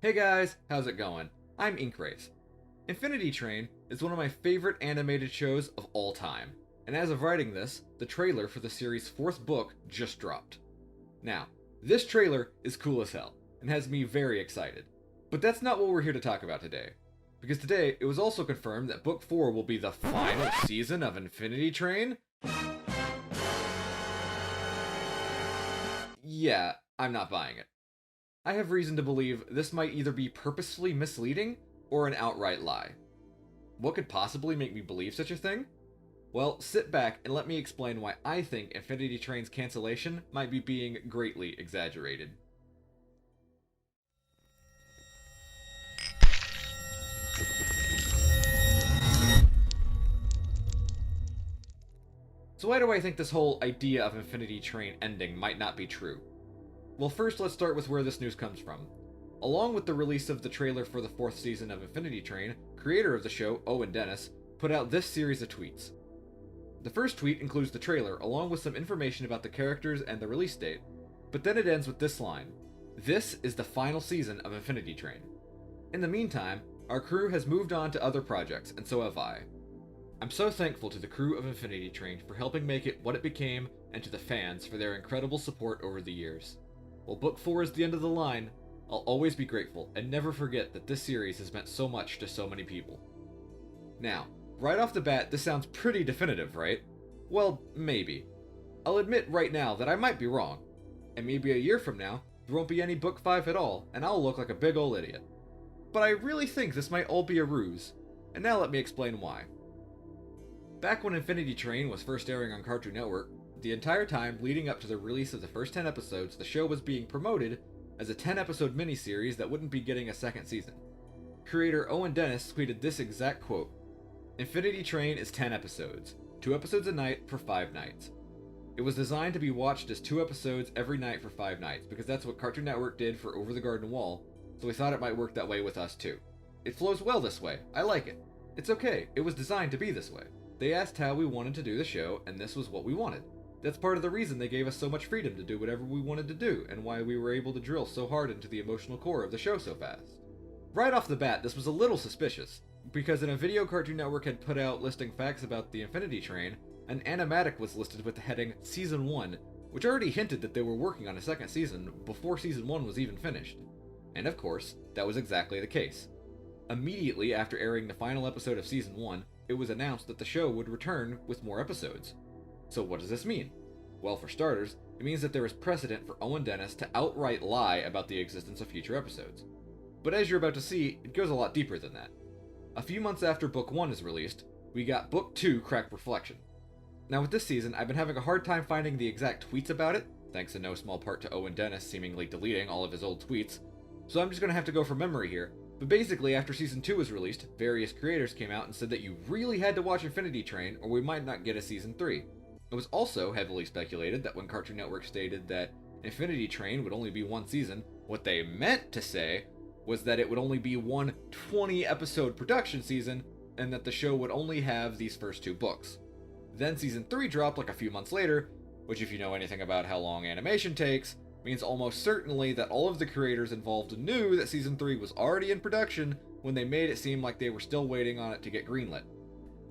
Hey guys, how's it going? I'm Inkrace. Infinity Train is one of my favorite animated shows of all time, and as of writing this, the trailer for the series' fourth book just dropped. Now, this trailer is cool as hell, and has me very excited. But that's not what we're here to talk about today. Because today, it was also confirmed that Book 4 will be the final season of Infinity Train. Yeah, I'm not buying it. I have reason to believe this might either be purposefully misleading or an outright lie. What could possibly make me believe such a thing? Well, sit back and let me explain why I think Infinity Train's cancellation might be being greatly exaggerated. So why do I think this whole idea of Infinity Train ending might not be true? Well, first let's start with where this news comes from. Along with the release of the trailer for the fourth season of Infinity Train, creator of the show, Owen Dennis, put out this series of tweets. The first tweet includes the trailer, along with some information about the characters and the release date, but then it ends with this line: "This is the final season of Infinity Train. In the meantime, our crew has moved on to other projects, and so have I. I'm so thankful to the crew of Infinity Train for helping make it what it became, and to the fans for their incredible support over the years. While Book 4 is the end of the line, I'll always be grateful and never forget that this series has meant so much to so many people." Now, right off the bat, this sounds pretty definitive, right? Well, maybe. I'll admit right now that I might be wrong, and maybe a year from now, there won't be any Book 5 at all, and I'll look like a big ol' idiot. But I really think this might all be a ruse, and now let me explain why. Back when Infinity Train was first airing on Cartoon Network, the entire time leading up to the release of the first 10 episodes, the show was being promoted as a 10-episode miniseries that wouldn't be getting a second season. Creator Owen Dennis tweeted this exact quote: "Infinity Train is 10 episodes, 2 episodes a night for 5 nights. It was designed to be watched as 2 episodes every night for 5 nights, because that's what Cartoon Network did for Over the Garden Wall, so we thought it might work that way with us too. It flows well this way, I like it. It's okay, it was designed to be this way. They asked how we wanted to do the show, and this was what we wanted. That's part of the reason they gave us so much freedom to do whatever we wanted to do, and why we were able to drill so hard into the emotional core of the show so fast." Right off the bat, this was a little suspicious, because in a video Cartoon Network had put out listing facts about the Infinity Train, an animatic was listed with the heading Season 1, which already hinted that they were working on a second season before Season 1 was even finished. And of course, that was exactly the case. Immediately after airing the final episode of Season 1, it was announced that the show would return with more episodes. So what does this mean? Well, for starters, it means that there is precedent for Owen Dennis to outright lie about the existence of future episodes. But as you're about to see, it goes a lot deeper than that. A few months after Book 1 is released, we got Book 2, Cracked Reflection. Now with this season, I've been having a hard time finding the exact tweets about it, thanks in no small part to Owen Dennis seemingly deleting all of his old tweets, so I'm just gonna have to go from memory here. But basically, after Season 2 was released, various creators came out and said that you really had to watch Infinity Train or we might not get a Season 3. It was also heavily speculated that when Cartoon Network stated that Infinity Train would only be one season, what they meant to say was that it would only be one 20-episode production season, and that the show would only have these first 2 books. Then Season 3 dropped like a few months later, which, if you know anything about how long animation takes, means almost certainly that all of the creators involved knew that Season 3 was already in production when they made it seem like they were still waiting on it to get greenlit.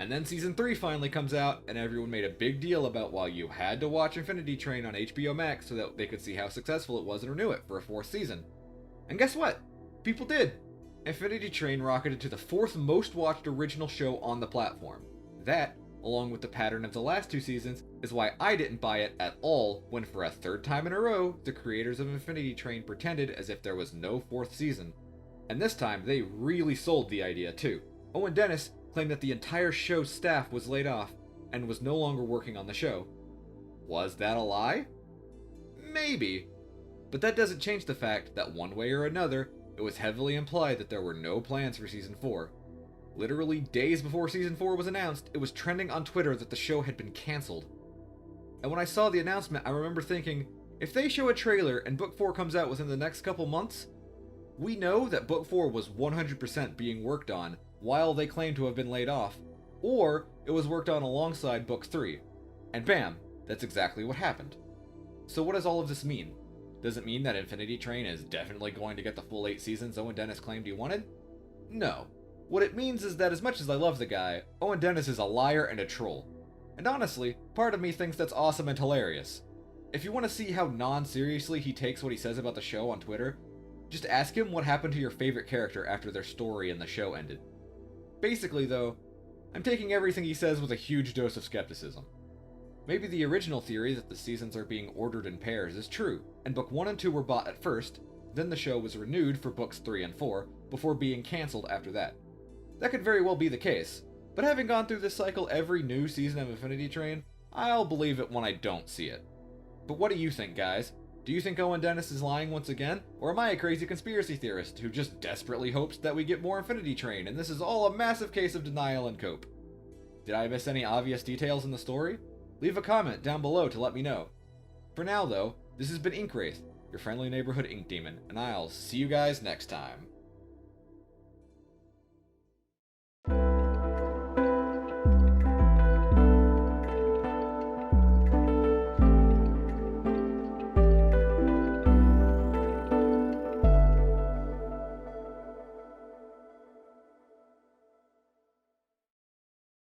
And then Season 3 finally comes out, and everyone made a big deal about why you had to watch Infinity Train on HBO Max so that they could see how successful it was and renew it for a 4th season. And guess what? People did! Infinity Train rocketed to the 4th most watched original show on the platform. That, along with the pattern of the last 2 seasons, is why I didn't buy it at all when for a 3rd time in a row, the creators of Infinity Train pretended as if there was no 4th season. And this time, they really sold the idea too. Owen Dennis claimed that the entire show's staff was laid off and was no longer working on the show. Was that a lie? Maybe. But that doesn't change the fact that one way or another, it was heavily implied that there were no plans for Season 4. Literally days before Season 4 was announced, it was trending on Twitter that the show had been cancelled. And when I saw the announcement, I remember thinking, if they show a trailer and Book 4 comes out within the next couple months, we know that Book 4 was 100% being worked on while they claim to have been laid off, or it was worked on alongside Book 3. And bam, that's exactly what happened. So what does all of this mean? Does it mean that Infinity Train is definitely going to get the full 8 seasons Owen Dennis claimed he wanted? No. What it means is that as much as I love the guy, Owen Dennis is a liar and a troll. And honestly, part of me thinks that's awesome and hilarious. If you want to see how non-seriously he takes what he says about the show on Twitter, just ask him what happened to your favorite character after their story in the show ended. Basically, though, I'm taking everything he says with a huge dose of skepticism. Maybe the original theory that the seasons are being ordered in pairs is true, and book 1 and 2 were bought at first, then the show was renewed for books 3 and 4, before being cancelled after that. That could very well be the case, but having gone through this cycle every new season of Infinity Train, I'll believe it when I don't see it. But what do you think, guys? Do you think Owen Dennis is lying once again, or am I a crazy conspiracy theorist who just desperately hopes that we get more Infinity Train and this is all a massive case of denial and cope? Did I miss any obvious details in the story? Leave a comment down below to let me know. For now though, this has been Ink Wraith, your friendly neighborhood ink demon, and I'll see you guys next time.